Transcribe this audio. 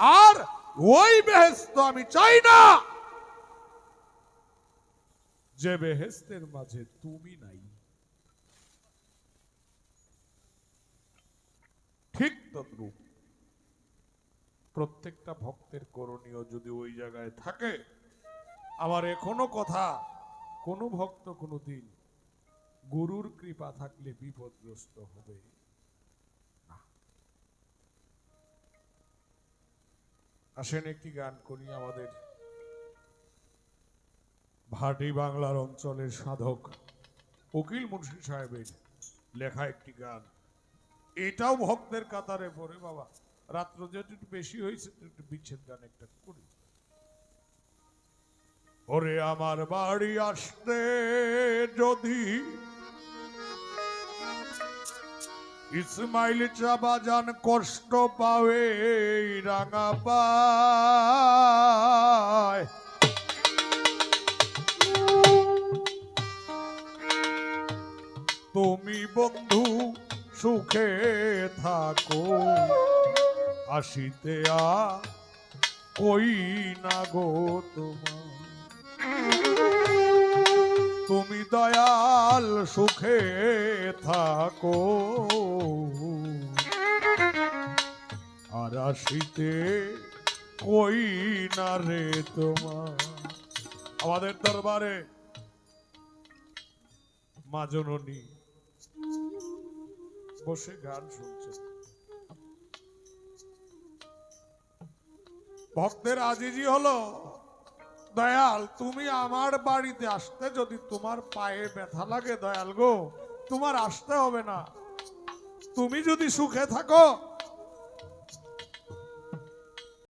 আর ওই বেহেশত আমি চাই না যে বেহেশতের মাঝে তুমি নাই। ঠিক তদ্রূপ প্রত্যেকটা ভক্তের করণীয় যদি ওই জায়গায় থাকে, আমার এখনো কথা, কোন ভক্ত কোনদিন গুরুর কৃপা থাকলে বিপদগ্রস্ত হবে না। আসেন একটি গান করি। আমাদের ভাটি বাংলার অঞ্চলের সাধক উকিল মুন্সি সাহেবের লেখা একটি গান, এটাও ভক্তের কাতারে পড়ে। বাবা রাত্র যেটা একটু বেশি হয়েছে, একটু বিচ্ছেদ গান একটা করি। ওরে আমার বাড়ি আসতে যদি ইসমাইল চাবাজান কষ্ট পাবে, রাঙা পায় তুমি বন্ধু সুখে থাকো, আসিতে কই না গো তোমার। তুমি দয়াল সুখে থাকো, আর আসিতে কই না রে তোমার। আমাদের দরবারে মা জননী বসে গান শুনছে। ভক্তের আজিজি হলো, দয়াল তুমি আমার বাড়িতে আসতে যদি তোমার পায়ে ব্যথা লাগে, দয়াল গো তোমার আসতে হবে না। তুমি যদি সুখে থাকো